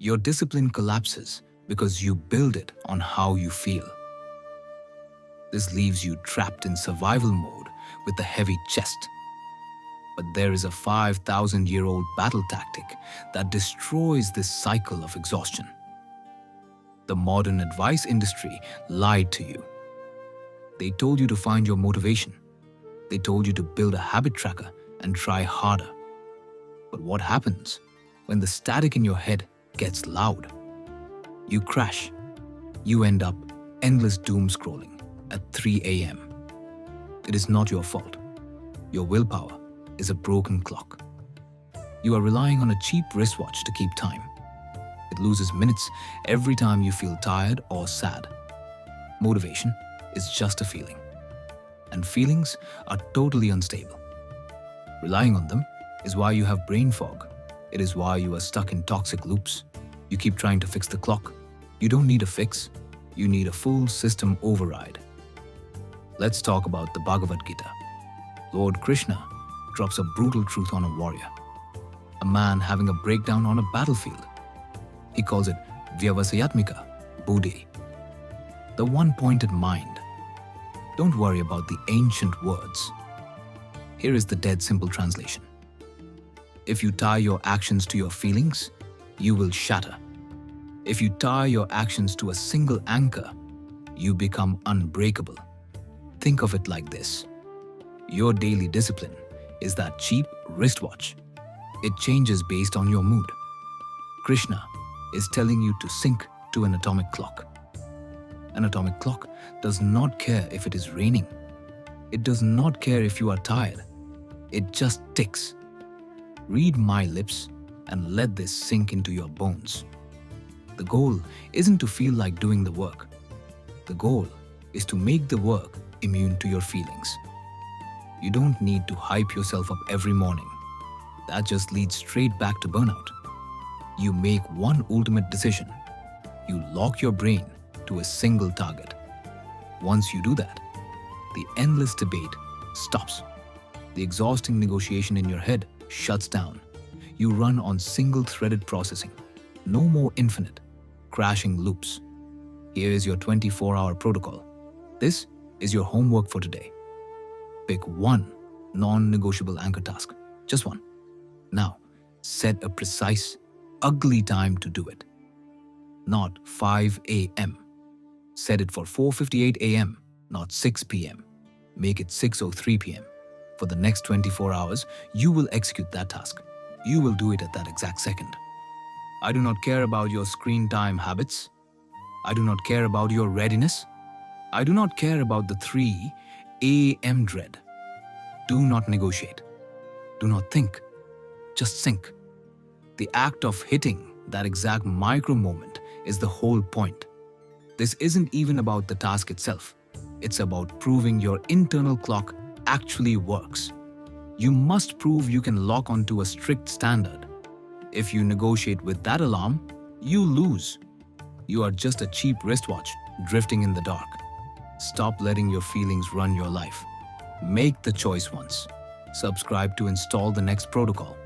Your discipline collapses because you build it on how you feel. This leaves you trapped in survival mode with a heavy chest. But there is a 5,000-year-old battle tactic that destroys this cycle of exhaustion. The modern advice industry lied to you. They told you to find your motivation. They told you to build a habit tracker and try harder. But what happens when the static in your head gets loud? You crash. You end up endless doom scrolling at 3 a.m. It is not your fault. Your willpower is a broken clock. You are relying on a cheap wristwatch to keep time. It loses minutes every time you feel tired or sad. Motivation is just a feeling, and feelings are totally unstable. Relying on them is why you have brain fog. It is why you are stuck in toxic loops. You keep trying to fix the clock. You don't need a fix. You need a full system override. Let's talk about the Bhagavad Gita. Lord Krishna drops a brutal truth on a warrior, a man having a breakdown on a battlefield. He calls it Vyavasayatmika Buddhi, the one-pointed mind. Don't worry about the ancient words. Here is the dead simple translation. If you tie your actions to your feelings, you will shatter. If you tie your actions to a single anchor, you become unbreakable. Think of it like this. Your daily discipline is that cheap wristwatch. It changes based on your mood. Krishna is telling you to sync to an atomic clock. An atomic clock does not care if it is raining. It does not care if you are tired. It just ticks. Read my lips and let this sink into your bones. The goal isn't to feel like doing the work. The goal is to make the work immune to your feelings. You don't need to hype yourself up every morning. That just leads straight back to burnout. You make one ultimate decision. You lock your brain to a single target. Once you do that, the endless debate stops. The exhausting negotiation in your head shuts down. You run on single-threaded processing. No more infinite, crashing loops. Here is your 24-hour protocol. This is your homework for today. Pick one non-negotiable anchor task. Just one. Now, set a precise, ugly time to do it. Not 5 a.m. Set it for 4:58 a.m., not 6 p.m. Make it 6:03 p.m. For the next 24 hours, you will execute that task. You will do it at that exact second. I do not care about your screen time habits. I do not care about your readiness. I do not care about the 3 a.m. dread. Do not negotiate. Do not think. Just sync. The act of hitting that exact micro moment is the whole point. This isn't even about the task itself. It's about proving your internal clock actually works. You must prove you can lock onto a strict standard. If you negotiate with that alarm, you lose. You are just a cheap wristwatch drifting in the dark. Stop letting your feelings run your life. Make the choice once. Subscribe to install the next protocol.